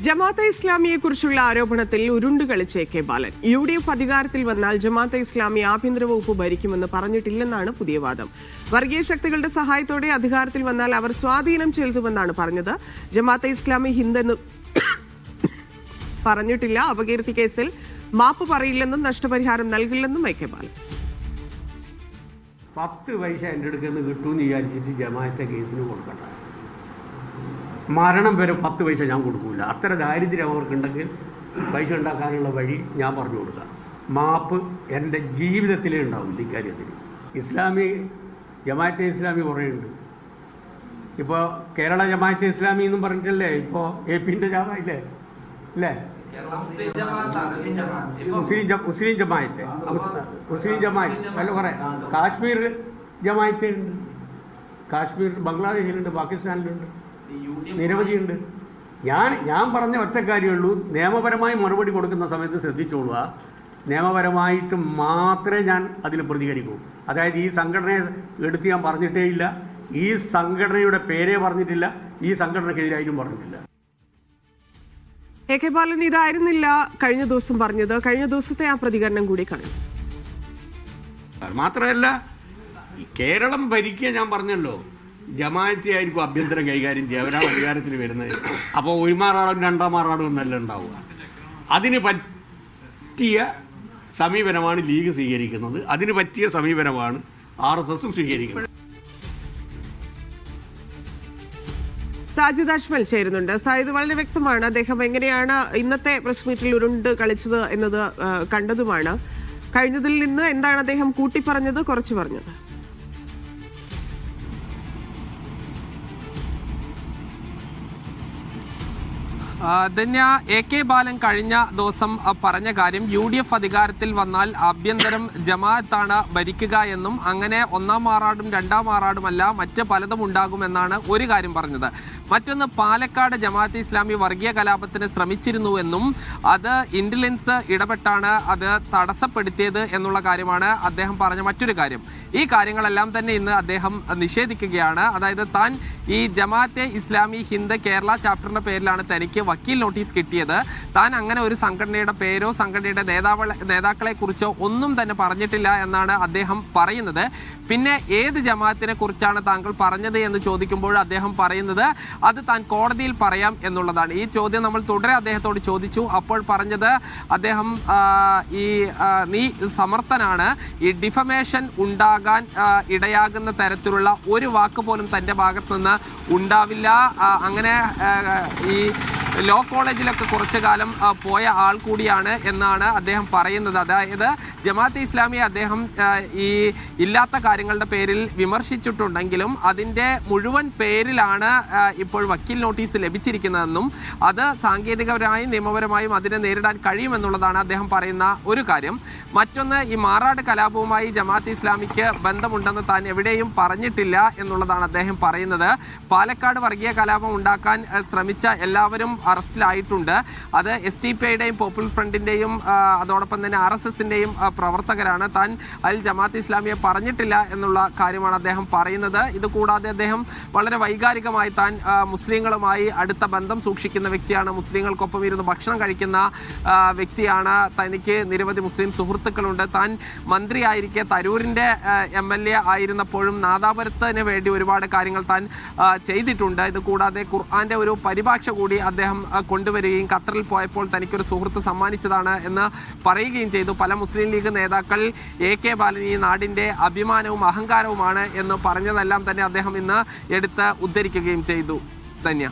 ജമാഅത്തെ ഇസ്ലാമിയെക്കുറിച്ചുള്ള ആരോപണത്തിൽ ഉരുണ്ടുകളിച്ച എ.കെ. ബാലൻ. UDF അധികാരത്തിൽ വന്നാൽ ജമാഅത്തെ ഇസ്ലാമി ആഭ്യന്തര വകുപ്പ് ഭരിക്കുമെന്ന് പറഞ്ഞിട്ടില്ലെന്നാണ് പുതിയ വാദം. വർഗീയ ശക്തികളുടെ സഹായത്തോടെ അധികാരത്തിൽ വന്നാൽ അവർ സ്വാധീനം ചെലുത്തുമെന്നാണ് പറഞ്ഞത്. ജമാഅത്തെ ഇസ്ലാമി ഹിന്ദെന്ന് പറഞ്ഞിട്ടില്ല. അപകീർത്തി കേസിൽ മാപ്പ് പറയില്ലെന്നും നഷ്ടപരിഹാരം നൽകില്ലെന്നും എ.കെ. ബാലൻ. 10 പൈസ എൻ്റെ അടുക്കൽ കിട്ടുമെന്ന് വിചാരിച്ചിട്ട് ജമാഅത്തെ കേസിന് കൊടുക്കണ്ട. മരണം വരെ 10 പൈസ ഞാൻ കൊടുക്കില്ല. അത്ര ദാരിദ്ര്യം അവർക്കുണ്ടെങ്കിൽ പൈസ ഉണ്ടാക്കാനുള്ള വഴി ഞാൻ പറഞ്ഞു കൊടുക്കാം. മാപ്പ് എൻ്റെ ജീവിതത്തിലേ ഉണ്ടാവില്ല ഇക്കാര്യത്തിൽ. ജമാഅത്തെ ഇസ്ലാമി കുറേയുണ്ട്. ഇപ്പോൾ കേരള ജമാഅത്തെ ഇസ്ലാമി എന്നും പറഞ്ഞിട്ടല്ലേ ഇപ്പോൾ AP-ൻ്റെ ജാഥയില്ലേ അല്ലേ? മുസ്ലിം ജമാഅത്ത് അല്ല, കുറേ കാശ്മീർ ജമാഅത്ത് ഉണ്ട്. കാശ്മീർ ബംഗ്ലാദേശിലുണ്ട്, പാകിസ്ഥാനിലുണ്ട്, നിരവധിയുണ്ട്. ഞാൻ പറഞ്ഞ ഒറ്റ കാര്യമുള്ളൂ, നിയമപരമായി മറുപടി കൊടുക്കുന്ന സമയത്ത് ശ്രദ്ധിച്ചോളുക. നിയമപരമായിട്ട് മാത്രമേ ഞാൻ അതിൽ പ്രതികരിക്കൂ. അതായത് ഈ സംഘടനയെ എടുത്ത് ഞാൻ പറഞ്ഞിട്ടേ ഇല്ല, ഈ സംഘടനയുടെ പേരേ പറഞ്ഞിട്ടില്ല, ഈ സംഘടനയ്ക്കെതിരായിട്ടും പറഞ്ഞിട്ടില്ല. എ.കെ. ബാലൻ ഇതായിരുന്നില്ല കഴിഞ്ഞ ദിവസം പറഞ്ഞത്. കഴിഞ്ഞ ദിവസത്തെ ആ പ്രതികരണം കൂടി കാണും. മാത്രമല്ല, കേരളം ഭരിക്കുക ഞാൻ പറഞ്ഞല്ലോ, ജമാഅത്തെ ആയിരിക്കും ആഭ്യന്തരം കൈകാര്യം ചെയ്യുക. അവരാണ് അധികാരത്തിൽ വരുന്നത്. അപ്പോൾ 1 മാറാടും 2 മാറാടും എന്നല്ല ഉണ്ടാവുക. അതിന് പറ്റിയ സമീപനമാണ് ലീഗ് സ്വീകരിക്കുന്നത്. അതിന് പറ്റിയ സമീപനമാണ് RSSും സ്വീകരിക്കുന്നത്. സാജിദ് അജ്മൽ ചേരുന്നുണ്ട്. സാജിദ്, വളരെ വ്യക്തമാണ് അദ്ദേഹം എങ്ങനെയാണ് ഇന്നത്തെ പ്രസ് മീറ്റിൽ ഉരുണ്ട് കളിച്ചത് എന്നത് കണ്ടതുമാണ്. കഴിഞ്ഞതിൽ നിന്ന് എന്താണ് അദ്ദേഹം കൂട്ടിപ്പറഞ്ഞത്, കുറച്ച് പറഞ്ഞത്? ധന്യ, എ.കെ. ബാലൻ കഴിഞ്ഞ ദിവസം പറഞ്ഞ കാര്യം UDF അധികാരത്തിൽ വന്നാൽ ആഭ്യന്തരം ജമാഅത്താണ് ഭരിക്കുക എന്നും അങ്ങനെ 1-ാം മാറാടും 2-ാം മാറാടുമല്ല മറ്റ് പലതും ഉണ്ടാകുമെന്നാണ് ഒരു കാര്യം പറഞ്ഞത്. മറ്റൊന്ന്, പാലക്കാട് ജമാഅത്തെ ഇസ്ലാമി വർഗീയ കലാപത്തിന് ശ്രമിച്ചിരുന്നുവെന്നും അത് ഇന്റലിജൻസ് ഇടപെട്ടാണ് അത് തടസ്സപ്പെടുത്തിയത് എന്നുള്ള കാര്യമാണ് അദ്ദേഹം പറഞ്ഞ മറ്റൊരു കാര്യം. ഈ കാര്യങ്ങളെല്ലാം തന്നെ ഇന്ന് അദ്ദേഹം നിഷേധിക്കുകയാണ്. അതായത് താൻ ഈ ജമാഅത്തെ ഇസ്ലാമി ഹിന്ദ് കേരള ചാപ്റ്ററിന്റെ പേരിലാണ് തനിക്ക് വക്കീൽ നോട്ടീസ് കിട്ടിയത്. താൻ അങ്ങനെ ഒരു സംഘടനയുടെ പേരോ സംഘടനയുടെ നേതാക്കളെ കുറിച്ചോ ഒന്നും തന്നെ പറഞ്ഞിട്ടില്ല എന്നാണ് അദ്ദേഹം പറയുന്നത്. പിന്നെ ഏത് ജമാഅത്തിനെ കുറിച്ചാണ് താങ്കൾ പറഞ്ഞത് എന്ന് ചോദിക്കുമ്പോൾ അദ്ദേഹം പറയുന്നത് അത് താൻ കോടതിയിൽ പറയാം എന്നുള്ളതാണ്. ഈ ചോദ്യം നമ്മൾ തുടരെ അദ്ദേഹത്തോട് ചോദിച്ചു. അപ്പോൾ പറഞ്ഞത് അദ്ദേഹം നീ സമർത്ഥനാണ്, ഈ ഡിഫമേഷൻ ഉണ്ടാകാൻ ഇടയാകുന്ന തരത്തിലുള്ള ഒരു വാക്ക് പോലും തൻ്റെ ഭാഗത്ത് നിന്ന് ഉണ്ടാവില്ല. അങ്ങനെ ഈ ലോ കോളേജിലൊക്കെ കുറച്ചു കാലം പോയ ആൾ കൂടിയാണ് എന്നാണ് അദ്ദേഹം പറയുന്നത്. അതായത് ജമാഅത്തെ ഇസ്ലാമിയെ അദ്ദേഹം ഈ ഇല്ലാത്ത കാര്യങ്ങളുടെ പേരിൽ വിമർശിച്ചിട്ടുണ്ടെങ്കിലും അതിൻ്റെ മുഴുവൻ പേരിലാണ് ഇപ്പോൾ വക്കീൽ നോട്ടീസ് ലഭിച്ചിരിക്കുന്നതെന്നും അത് സാങ്കേതികപരമായും നിയമപരമായും അതിനെ നേരിടാൻ കഴിയുമെന്നുള്ളതാണ് അദ്ദേഹം പറയുന്ന ഒരു കാര്യം. മറ്റൊന്ന്, ഈ മാറാട് കലാപവുമായി ജമാഅത്തെ ഇസ്ലാമിക്ക് ബന്ധമുണ്ടെന്ന് താൻ എവിടെയും പറഞ്ഞിട്ടില്ല എന്നുള്ളതാണ് അദ്ദേഹം പറയുന്നത്. പാലക്കാട് വർഗീയ കലാപം ഉണ്ടാക്കാൻ ശ്രമിച്ച എല്ലാവരും അറസ്റ്റിലായിട്ടുണ്ട്. അത് SDPIയുടെയും പോപ്പുലർ ഫ്രണ്ടിൻ്റെയും അതോടൊപ്പം തന്നെ RSSൻ്റെയും പ്രവർത്തകരാണ്. താൻ അതിൽ ജമാഅത്തെ ഇസ്ലാമിയെ പറഞ്ഞിട്ടില്ല എന്നുള്ള കാര്യമാണ് അദ്ദേഹം പറയുന്നത്. ഇതുകൂടാതെ അദ്ദേഹം വളരെ വൈകാരികമായി താൻ മുസ്ലിങ്ങളുമായി അടുത്ത ബന്ധം സൂക്ഷിക്കുന്ന വ്യക്തിയാണ്, മുസ്ലിങ്ങൾക്കൊപ്പം ഇരുന്ന് ഭക്ഷണം കഴിക്കുന്ന വ്യക്തിയാണ്, തനിക്ക് നിരവധി മുസ്ലിം സുഹൃത്തുക്കളുണ്ട്. താൻ മന്ത്രിയായിരിക്കെ തരൂരിൻ്റെ MLA ആയിരുന്നപ്പോഴും നാദാപുരത്തിന് വേണ്ടി ഒരുപാട് കാര്യങ്ങൾ താൻ ചെയ്തിട്ടുണ്ട്. ഇതുകൂടാതെ ഖുർആന്റെ ഒരു പരിഭാഷ കൂടി അദ്ദേഹം കൊണ്ടുവരികയും ഖത്തറിൽ പോയപ്പോൾ തനിക്കൊരു സുഹൃത്ത് സമ്മാനിച്ചതാണ് എന്ന് പറയുകയും ചെയ്തു. പല മുസ്ലിം ലീഗ് നേതാക്കൾ എ.കെ. ബാലൻ ഈ നാടിൻ്റെ അഭിമാനവും അഹങ്കാരവുമാണ് എന്ന് പറഞ്ഞതെല്ലാം തന്നെ അദ്ദേഹം ഇന്ന് എടുത്ത് ഉദ്ധരിക്കുകയും ചെയ്തു. ധന്യ.